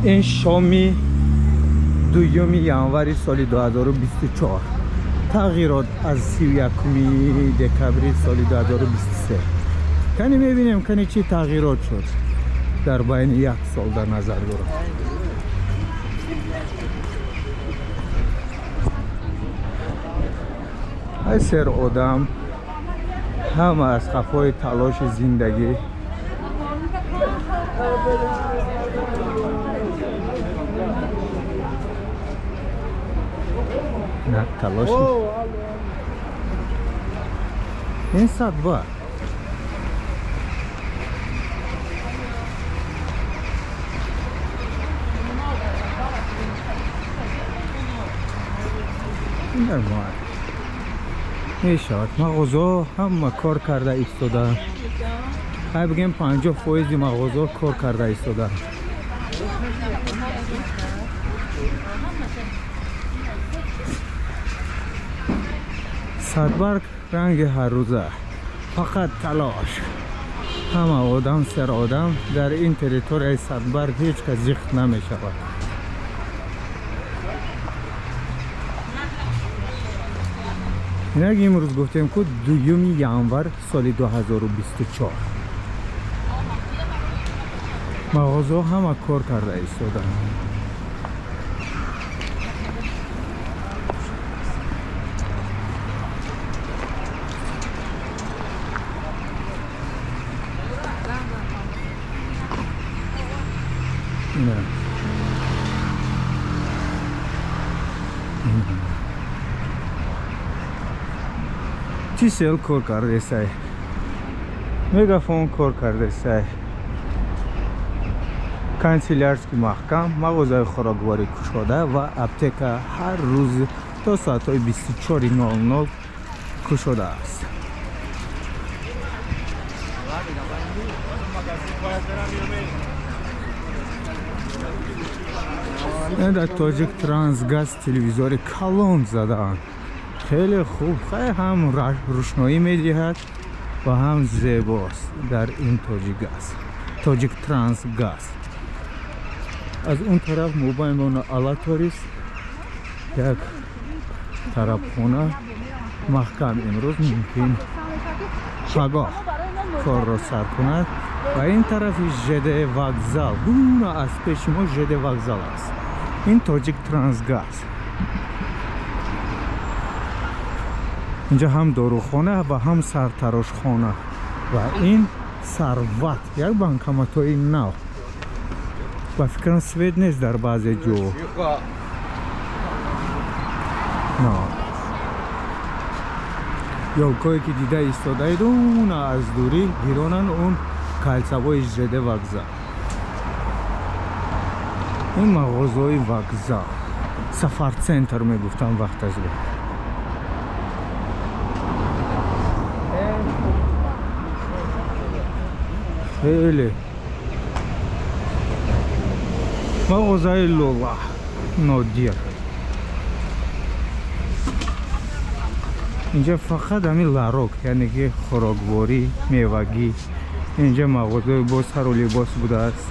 این شامی دوم январи соли 2024 تغییرات از 31 دکامبر سال 2023 کنی میبینیم کنی چی تغییرات شد در بین یک سال در نظر گرفت. ای سر آدم همه از خفای تلاش زندگی نه تلاش این صدبه این در ماه میشود مغازه همه کار کرده ایستاده. های بگیم 50% مغازه کار کرده ایستاده. صدبرگ رنگ هر روزه فقط تلاش. همه آدم سر آدم در این تریتوری صدبرگ هیچ کس زیخت نمی شود. اینک امروز گفتیم که دوم январ سال 2024 مغازه همه کار کرده ایستادن. نه چی سیل کار کرده سای مگافون کار کرده سای کانسیلرسکی محکم مغازه خوراکواری کشاده و اپتیکا هر روز تا ساعت 24:00 کشاده است. در تاجیک ترانسگاز تلویزیون کلان زدن. خیلی خوب، خیلی هم روشنایی میدهد و هم زیباست در این تاجیک ترانسگاز. از اون طرف موبایل اون آلاتوریست یک طرف خونه محکم امروز ممکن پگاه کار را سر کند و این طرف ژد وокзал اون از پیش ما ژد وокзал است. این تاجیک ترانسگاز. اینجا هم داروخانه و هم سرتراشخانه و این ثروت یک بانکاماتوی نو و فکرم سوید نیست در بعضی جو. نه یولکایی که دیده ایستاده اید اون از دوری گیرانن اون کالسوای ژد وокзал. این مغازه‌های وокзал سفر سنتر میگفتم وقت از بود. خیلی مغازه لولا نادیر. اینجا فقط همین لاروک یعنی که خوراکواری میوگی. اینجا مغازه با سر و لباس بوده است.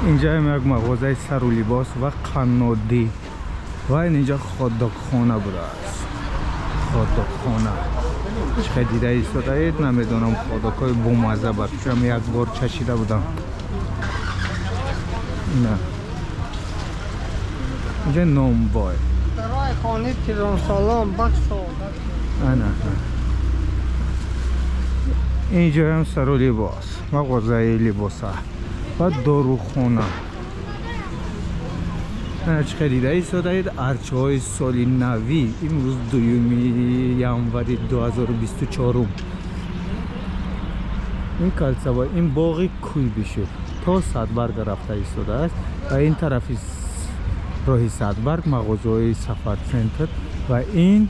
اینجا هم یک مغازه سر و لباس و قنادی و اینجا خودکخانه بوده است. خودکخانه چه دیده ایستاده اید نمیدونم. خودکای بومزه بود چون یک بار چشیده بودم. نه اینجا نومبای سرای خانه تیران سالان بخش نه اینجا هم سر و لباس مغازه لباسه و داروخانه. چه دیده ایستاده اید ارچه های سالی نوی امروز دوم январ 2024. این کالسوا این باغی کوی بشه تا صدبرگ رفته ایستاده است و این طرفی راهی صدبرگ مغازه های سفر سنتر و این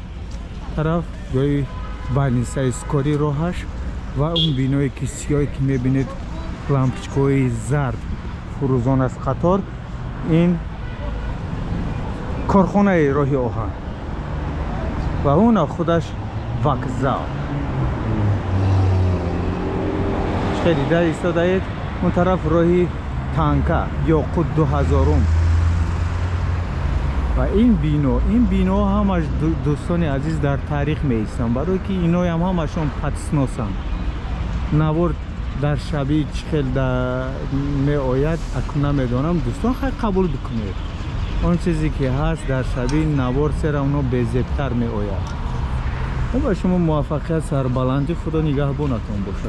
طرف جای بالنسه اسکاری راهش و اون بینای که سیاهی که میبینید لامپچکای زرد فروزان از قطار. این کارخانه راه آهن و اون خودش وокзал. خریده ایستادید. اون طرف راهی تانکا یاقوت 2000. و این بینو همش دوستان عزیز در تاریخ می ایستن، برای که اینا هم همشون پتسناسن. نوار در شبیه چخل می آید اکنون نمیدانم دوستان خیلی قبول بکنید. اون چیزی که هست در شبیه نوار سر اونا بزبتر می آید. با شما موفقیت سربلندی خدا نگهبانتون باشه.